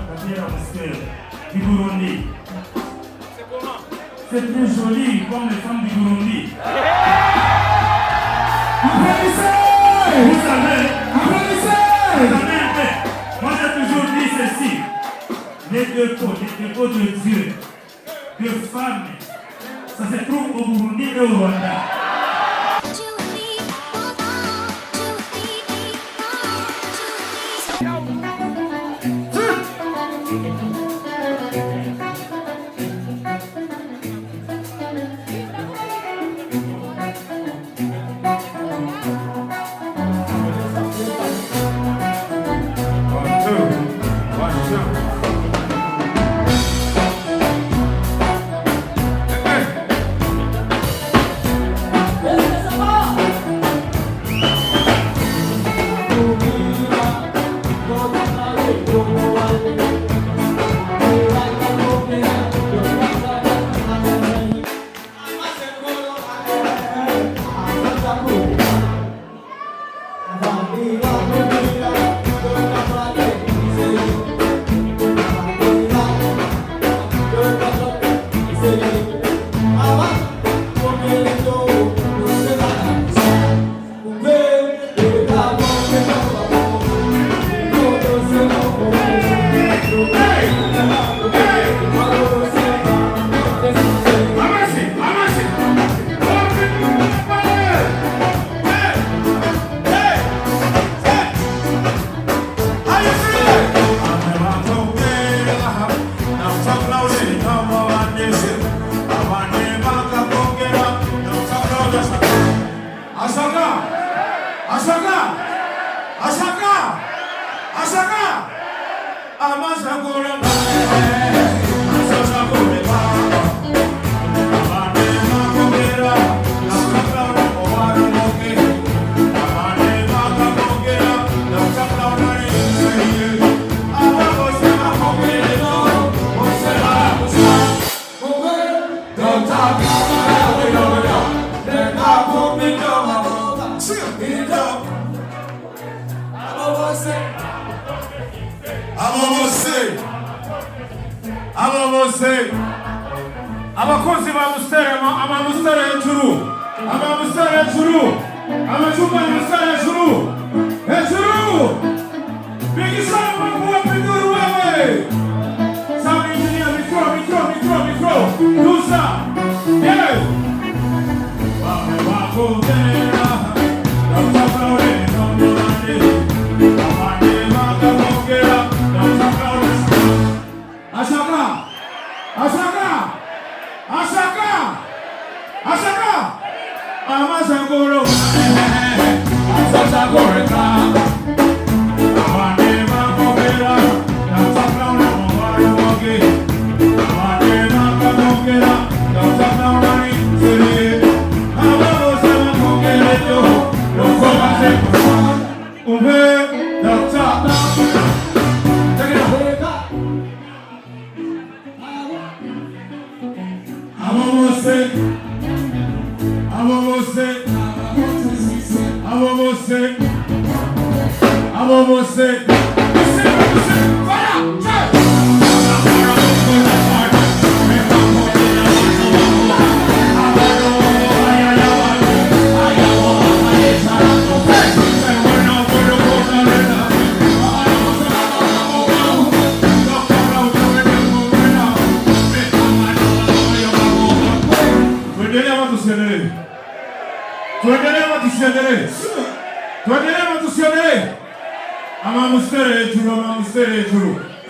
Gabriela Mosquera, du Burundi. C'est plus joli comme les femmes du Burundi. Vous savez, moi j'ai toujours dit ceci. Les deux côtes de Dieu, de femmes, ça se trouve au Burundi et au Rwanda. abakozi ba mustere amamustere hejuru amamustere hejuru amacupa mustere hejuru hejuru bigisha mkuu pinduru wewe sound engineer mikro Lusa yes wame wako tena na mtafaure na mbonane amane makapokea na mtafaure Ashaka Amasangoro Asasagoreka Amane makopera na mtafaure mwari wake amane makapokea na mtafaure siri amabose makopeleto Lokoma sekoma Umhe Dr. Você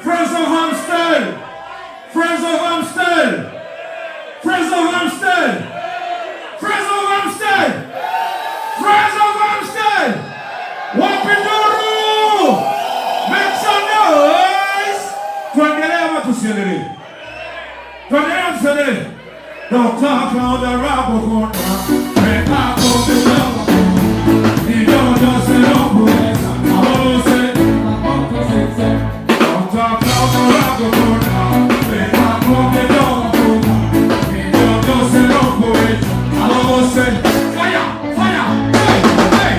Friends of Hampstead! Friends of Hampstead! Friends of Hampstead! Friends of Hampstead! Friends of Hampstead! Wapinduru! Make some noise! Don't talk on the rubber corner. Make up on the rubber corner. You don't just say no place. I will say, don't talk on the rubber corner. Make up on the rubber corner. You don't just say no place. I will say, fire, fire, hey, hey.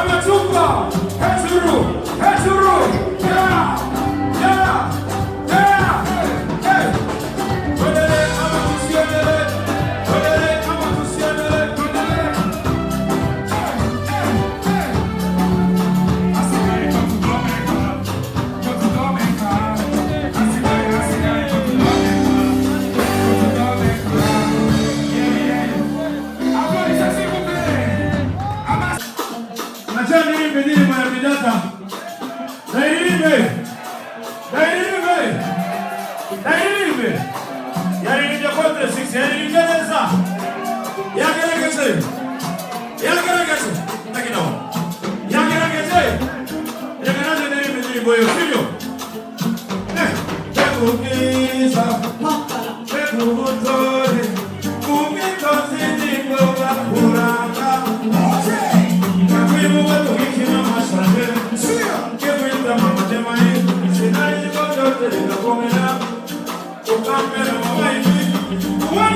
ametupa hejuru, hejuru, yeah, yeah, yeah, hey, wedele ama tusiendele, wedele ama tusiendele, wedele, hey, asikai kutudomeka, kutudomeka, asikai kutudomeka, kutudomeka, yeah, habari za siku mbele. Achani hivi nini mwana bidata. Dairibe. Yani nije kontre 6 yani nije neza. Yageregeze. Takino. Yageregeze. Yageregeze nini nini boyo sivyo? Tekukisa. Tekukutore. Kumitosi ningoba kuranga. What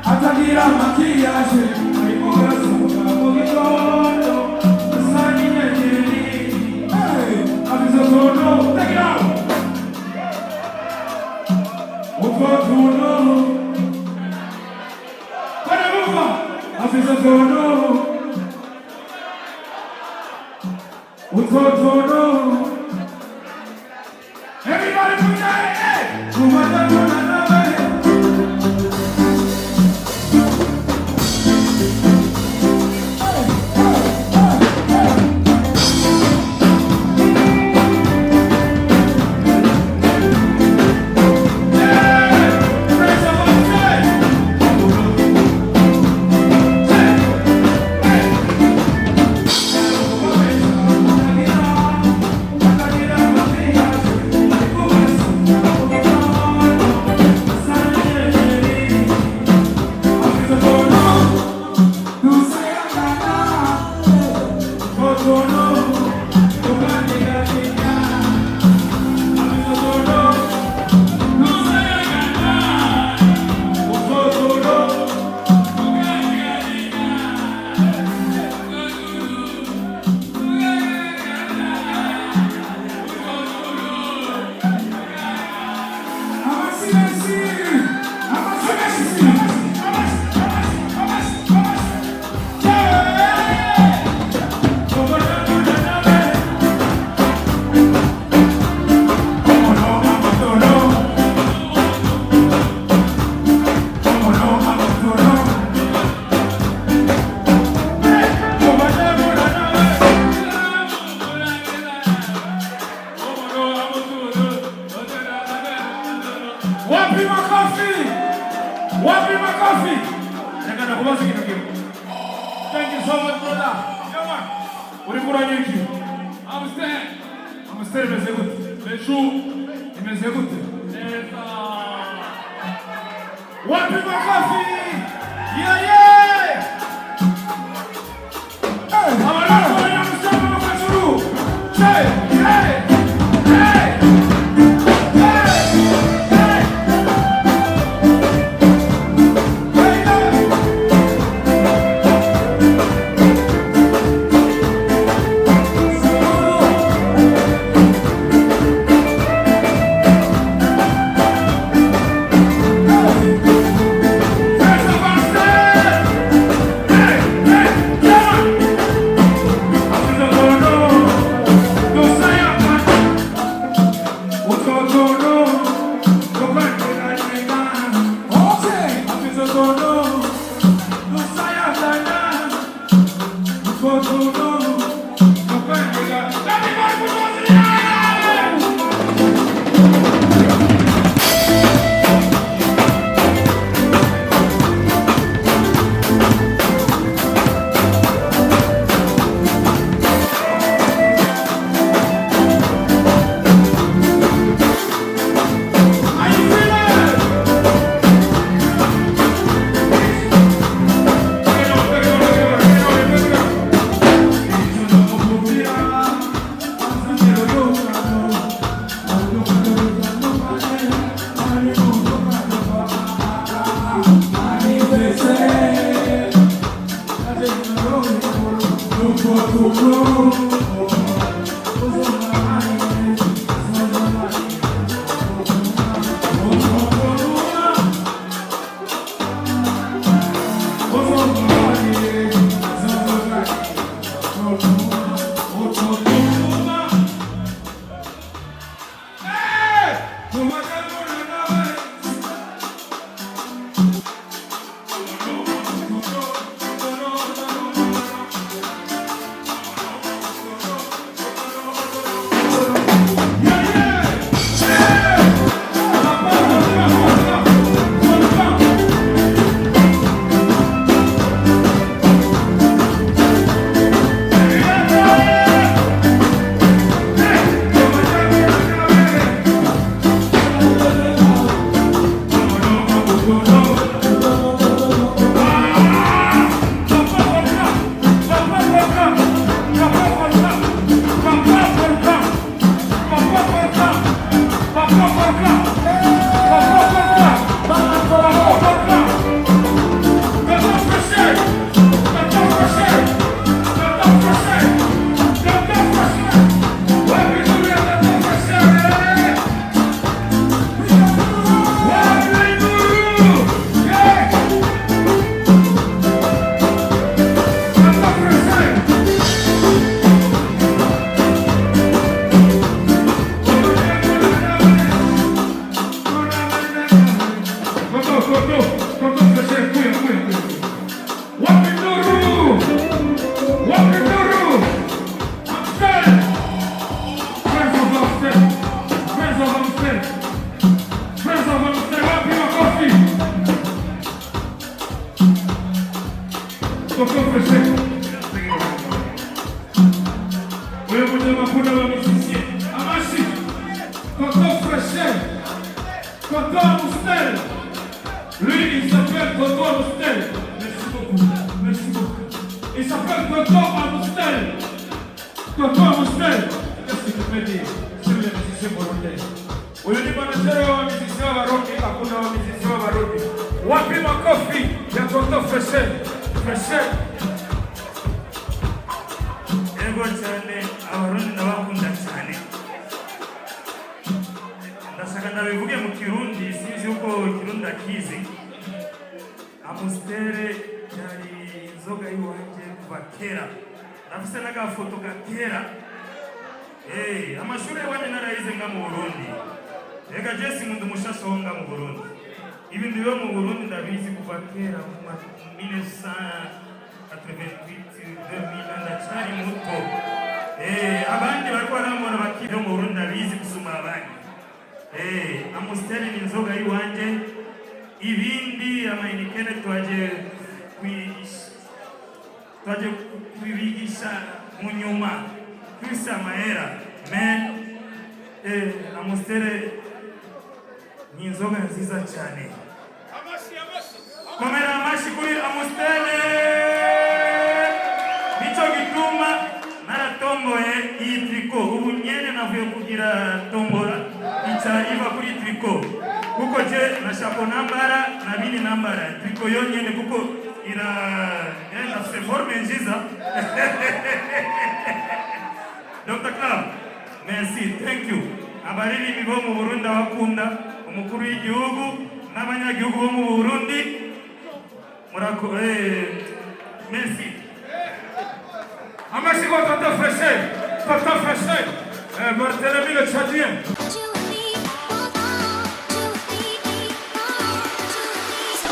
Atagira maquillage, ay corazón, everybody put that hey! Thank you so much, brother. Yeah, man. What do you put on you? I'm staying. One people coffee. Yeah, yeah. Hey, I'm not going to understand what I'm going to do. Hey, hey, hey. Tonton Fréchet. Wewe mwenye mafuta wa musicien. Amashi. Tonton Fréchet. Tonton Moustel. Lui, il s'appelle Tonton Moustel. Merci beaucoup. Merci beaucoup. Il s'appelle Tonton Moustel. Tonton Moustel. Qu'est-ce que tu peux dire sur les musiciens volontaires? Huyu ni mwanachama wa musiciens wa Baroque, hakuna wa musiciens wa Baroque. Wapi makofi ya Tonton Fréchet? Fréchet. Ego cyane abarundi ndabakunda cyane. Ndashaka ndabivuge mu Kirundi sinzi uko Kirundi akizi. Amustere yari inzoga yiwanje kuva kera. Ndafise n'agafoto ga kera. Amashuri yanje narayize nga mu Burundi. Ega Jesse mundu mushasha wo nga mu Burundi. Ibintu byo mu Burundi ndabizi kuva kera mu 1988 ndacari muto. Abandi bariko baramubona bakiri mu Burundi ndabizi gusuma abandi. Amustere ni inzoga yiwanje. Ibindi amayinikene twaje kwibigisha mu nyuma kwisa mahera men Amustere ni inzoga nziza cyane. Komera amashi kuri Amustere. Nico gituma naratomboye iyi triko. Ubu nyene navuye kugira tombora iva kuri triko kuko je nashako nambara na bini nambara triko yonyene kuko ina se forme nziza. Dr. Club, merci, thank you. Abaririmbyi bo mu Burundi abakunda, umukuru w'igihugu n'abanyagihugu bo mu Burundi merci. Amashi kwa Tonton Fréchet. Tonton Fréchet. Barthélemy le Tchadien.